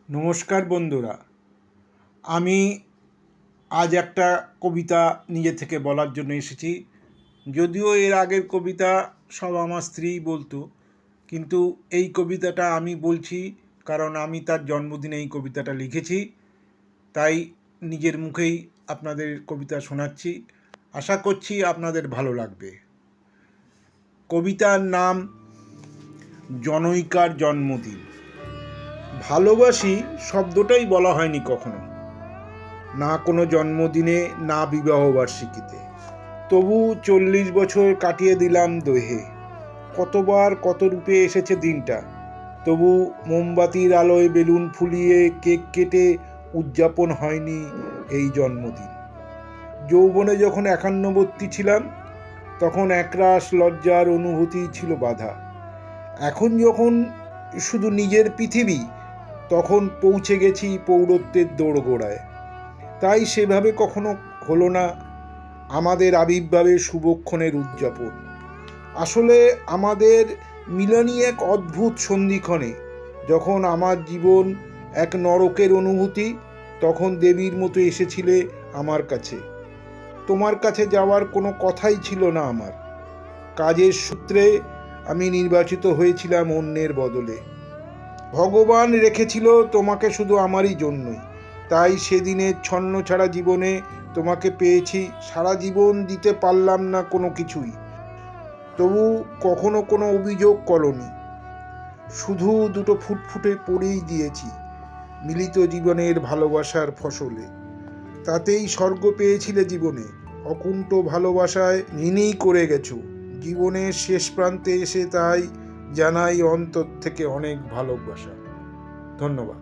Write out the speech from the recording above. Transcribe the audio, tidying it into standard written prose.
নমস্কার বন্ধুরা, আমি আজ একটা কবিতা নিজে থেকে বলার জন্য এসেছি। যদিও এর আগের কবিতা সব আমার স্ত্রীই বলতো, কিন্তু এই কবিতাটা আমি বলছি কারণ আমি তার জন্মদিনে এই কবিতাটা লিখেছি, তাই নিজের মুখেই আপনাদের কবিতা শোনাচ্ছি। আশা করছি আপনাদের ভালো লাগবে। কবিতার নাম জনৈকার জন্মদিন। ভালোবাসি শব্দটাই বলা হয়নি কখনো, না কোনো জন্মদিনে, না বিবাহবার্ষিকীতে। তবু 40 বছর কাটিয়ে দিলাম দোহে। কতবার কত রূপে এসেছে দিনটা, তবু মোমবাতির আলোয় বেলুন ফুলিয়ে কেক কেটে উদযাপন হয়নি এই জন্মদিন। যৌবনে যখন একান্নবর্তী ছিলাম, তখন একরাশ লজ্জার অনুভূতি ছিল বাধা। এখন যখন শুধু নিজের পৃথিবী, তখন পৌঁছে গেছি পৌরত্বের দোরগোড়ায়। তাই সেভাবে কখনো হলো না আমাদের আবির্ভাবের শুভক্ষণের উদযাপন। আসলে আমাদের মিলনই এক অদ্ভুত সন্ধিক্ষণে। যখন আমার জীবন এক নরকের অনুভূতি, তখন দেবীর মতো এসেছিলে আমার কাছে। তোমার কাছে যাওয়ার কোনো কথাই ছিল না আমার। কাজের সূত্রে আমি নির্বাচিত হয়েছিলাম অন্যের বদলে। ভগবান রেখেছিল তোমাকে শুধু আমারই জন্যই। তাই সেদিনের ছন্নছাড়া জীবনে তোমাকে পেয়েছি। সারা জীবন দিতে পারলাম না কোনো কিছুই, তবু কখনো কোনো অভিযোগ করনি। শুধু দুটো ফুটফুটে পড়েই দিয়েছি মিলিত জীবনের ভালোবাসার ফসলে। তাতেই স্বর্গ পেয়েছিলে জীবনে। অকুণ্ঠ ভালোবাসায় ঋণী করে গেছো জীবনের শেষ প্রান্তে এসে। তাই জানাই অন্তর থেকে অনেক ভালোবাসা। ধন্যবাদ।